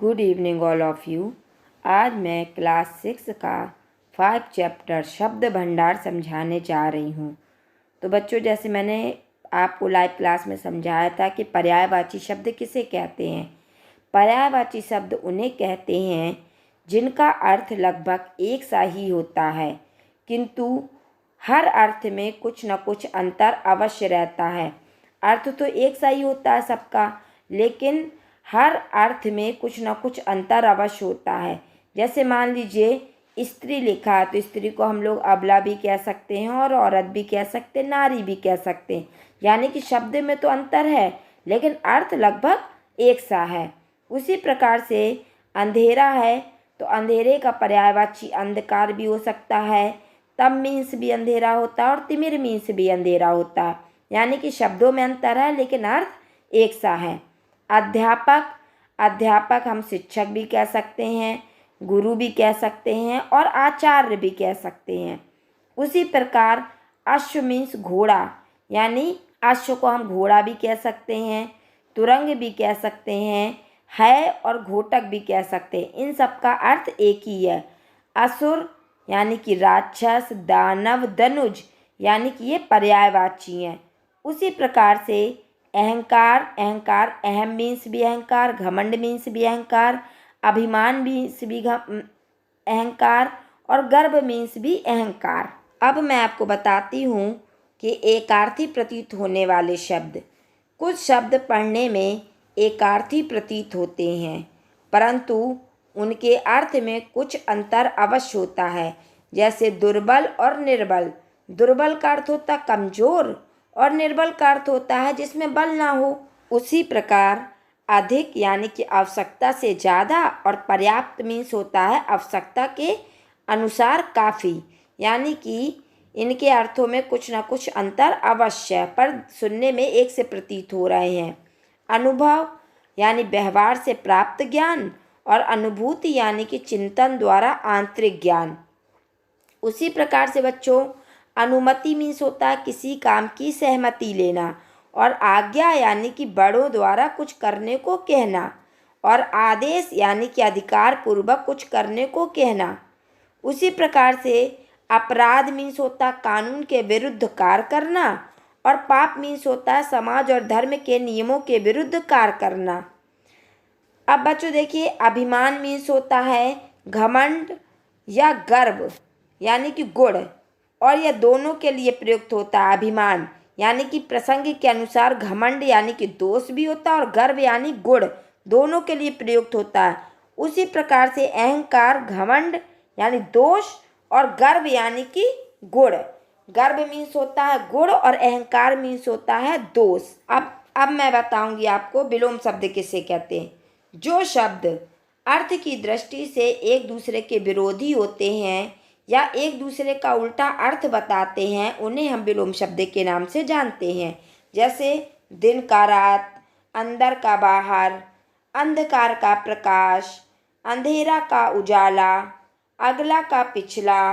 Good evening all of you. आज मैं class 6 का 5 चैप्टर शब्द भंडार समझाने जा रही हूँ। तो बच्चों, जैसे मैंने आपको लाइव क्लास में समझाया था कि पर्यायवाची शब्द किसे कहते हैं। पर्यायवाची शब्द उन्हें कहते हैं जिनका अर्थ लगभग एक सा ही होता है, किंतु हर अर्थ में कुछ न कुछ अंतर अवश्य रहता है। अर्थ तो एक सा ही होता है सबका, लेकिन हर अर्थ में कुछ न कुछ अंतर अवश्य होता है। जैसे मान लीजिए स्त्री लिखा है तो स्त्री को हम लोग अबला भी कह सकते हैं और औरत भी कह सकते हैं, नारी भी कह सकते हैं। यानी कि शब्द में तो अंतर है लेकिन अर्थ लगभग एक सा है। उसी प्रकार से अंधेरा है तो अंधेरे का पर्यायवाची अंधकार भी हो सकता है। तम मीन्स भी अंधेरा होता है और तिमिर मीन्स भी अंधेरा होता है। यानी कि शब्दों में अंतर है लेकिन अर्थ एक सा है। अध्यापक हम शिक्षक भी कह सकते हैं, गुरु भी कह सकते हैं और आचार्य भी कह सकते हैं। उसी प्रकार अश्व मीन्स घोड़ा, यानी अश्व को हम घोड़ा भी कह सकते हैं, तुरंग भी कह सकते हैं, है और घोटक भी कह सकते हैं। इन सब का अर्थ एक ही है। असुर यानी कि राक्षस, दानव, दनुज यानी कि ये पर्यायवाची हैं। उसी प्रकार से अहंकार अहम मीन्स भी अहंकार, घमंड मीन्स भी अहंकार, अभिमान मीन्स भी अहंकार और गर्व मीन्स भी अहंकार। अब मैं आपको बताती हूँ कि एकार्थी प्रतीत होने वाले शब्द। कुछ शब्द पढ़ने में एकार्थी प्रतीत होते हैं परंतु उनके अर्थ में कुछ अंतर अवश्य होता है। जैसे दुर्बल और निर्बल। दुर्बल का अर्थ होता है कमजोर और निर्बल का अर्थ होता है जिसमें बल ना हो। उसी प्रकार अधिक यानी कि आवश्यकता से ज़्यादा और पर्याप्त मीन्स होता है आवश्यकता के अनुसार काफ़ी। यानी कि इनके अर्थों में कुछ ना कुछ अंतर अवश्य है पर सुनने में एक से प्रतीत हो रहे हैं। अनुभव यानी व्यवहार से प्राप्त ज्ञान और अनुभूति यानी कि चिंतन द्वारा आंतरिक ज्ञान। उसी प्रकार से बच्चों, अनुमति मीन्स होता है किसी काम की सहमति लेना और आज्ञा यानी कि बड़ों द्वारा कुछ करने को कहना और आदेश यानी कि अधिकार पूर्वक कुछ करने को कहना। उसी प्रकार से अपराध मीन्स होता है कानून के विरुद्ध कार्य करना और पाप मीन्स होता है समाज और धर्म के नियमों के विरुद्ध कार्य करना। अब बच्चों देखिए, अभिमान मीन्स होता है घमंड या गर्व यानी कि गुण, और यह दोनों के लिए प्रयुक्त होता है। अभिमान यानी कि प्रसंग के अनुसार घमंड यानी कि दोष भी होता है और गर्व यानी गुण, दोनों के लिए प्रयुक्त होता है। उसी प्रकार से अहंकार घमंड यानी दोष और गर्व यानी कि गुण। गर्व मीन्स होता है गुण और अहंकार मीन्स होता है दोष। अब मैं बताऊंगी आपको विलोम शब्द किसे कहते हैं। जो शब्द अर्थ की दृष्टि से एक दूसरे के विरोधी होते हैं या एक दूसरे का उल्टा अर्थ बताते हैं उन्हें हम विलोम शब्द के नाम से जानते हैं। जैसे दिन का रात, अंदर का बाहर, अंधकार का प्रकाश, अंधेरा का उजाला, अगला का पिछला,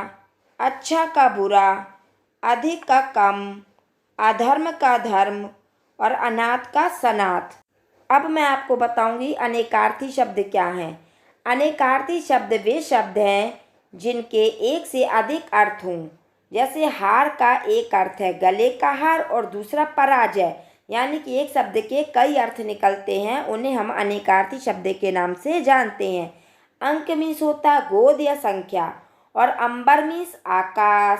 अच्छा का बुरा, अधिक का कम, अधर्म का धर्म और अनाथ का सनाथ। अब मैं आपको बताऊंगी अनेकार्थी शब्द क्या हैं। अनेकार्थी शब्द वे शब्द हैं जिनके एक से अधिक अर्थ हों। जैसे हार का एक अर्थ है गले का हार और दूसरा पराजय, यानी कि एक शब्द के कई अर्थ निकलते हैं, उन्हें हम अनेकार्थी शब्द के नाम से जानते हैं। अंक मीन्स होता है गोद या संख्या और अंबर मीन्स आकाश,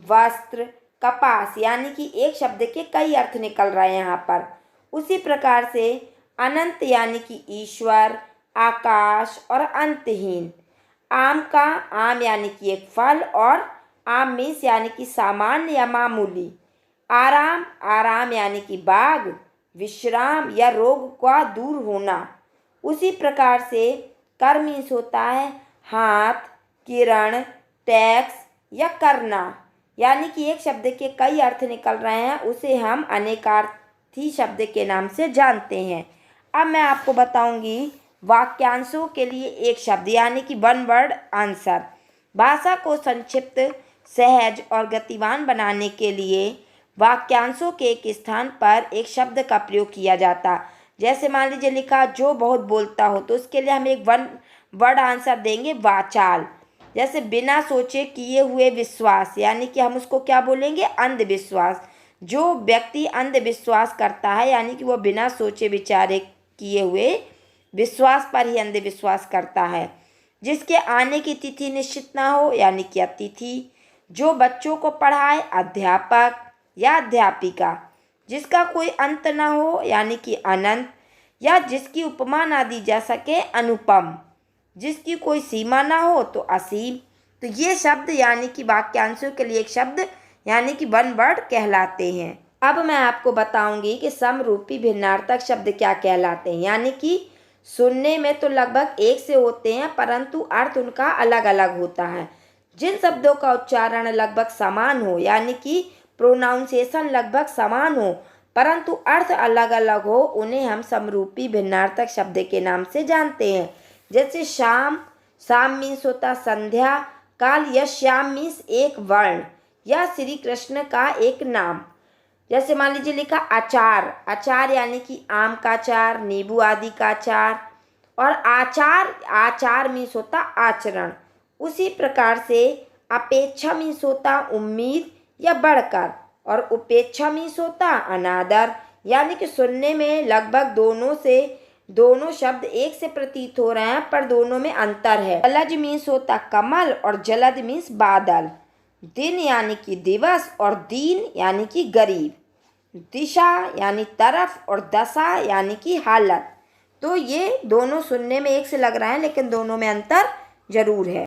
वस्त्र, कपास, यानी कि एक शब्द के कई अर्थ निकल रहे हैं यहाँ पर। उसी प्रकार से अनंत यानी कि ईश्वर, आकाश और अंतहीन। आम का आम यानी कि एक फल और आम मीन्स यानी कि सामान्य या मामूली। आराम यानी कि बाग, विश्राम या रोग का दूर होना। उसी प्रकार से कर मीन्स होता है हाथ, किरण, टैक्स या करना, यानी कि एक शब्द के कई अर्थ निकल रहे हैं, उसे हम अनेकार्थी शब्द के नाम से जानते हैं। अब मैं आपको बताऊंगी वाक्यांशों के लिए एक शब्द यानी कि वन वर्ड आंसर। भाषा को संक्षिप्त, सहज और गतिवान बनाने के लिए वाक्यांशों के एक स्थान पर एक शब्द का प्रयोग किया जाता। जैसे मान लीजिए लिखा जो बहुत बोलता हो, तो उसके लिए हम एक वन वर्ड आंसर देंगे वाचाल। जैसे बिना सोचे किए हुए विश्वास, यानी कि हम उसको क्या बोलेंगे, अंधविश्वास। जो व्यक्ति अंधविश्वास करता है यानी कि वो बिना सोचे विचारे किए हुए विश्वास पर ही अंधविश्वास करता है। जिसके आने की तिथि निश्चित ना हो यानी कि अतिथि। जो बच्चों को पढ़ाए अध्यापक या अध्यापिका। जिसका कोई अंत ना हो यानी कि अनंत, या जिसकी उपमा ना दी जा सके अनुपम। जिसकी कोई सीमा ना हो तो असीम। तो ये शब्द यानी कि वाक्यांशों के लिए एक शब्द यानी कि वन वर्ड कहलाते हैं। अब मैं आपको बताऊंगी कि समरूपी भिन्नार्थक शब्द क्या कहलाते हैं। यानी कि सुनने में तो लगभग एक से होते हैं परंतु अर्थ उनका अलग अलग होता है। जिन शब्दों का उच्चारण लगभग समान हो यानी कि प्रोनाउंसिएशन लगभग समान हो परंतु अर्थ अलग अलग हो, उन्हें हम समरूपी भिन्नार्थक शब्द के नाम से जानते हैं। जैसे शाम, शाम मीन्स होता संध्या। काल या श्याम मीन्स एक वर्ण या श्री कृष्ण का एक नाम। जैसे मान लीजिए लिखा अचार, अचार यानी कि आम का अचार, नींबू आदि का अचार। और आचार, आचार मीन्स होता आचरण। उसी प्रकार से अपेक्षा मीन्स होता उम्मीद या बढ़कर, और उपेक्षा मीन्स होता अनादर। यानी कि सुनने में लगभग दोनों शब्द एक से प्रतीत हो रहे हैं पर दोनों में अंतर है। जलज मीन्स होता कमल और जलद मीन्स बादल। दिन यानी कि दिवस और दीन यानी कि गरीब। दिशा यानी तरफ और दशा यानी कि हालत। तो ये दोनों सुनने में एक से लग रहा है लेकिन दोनों में अंतर जरूर है।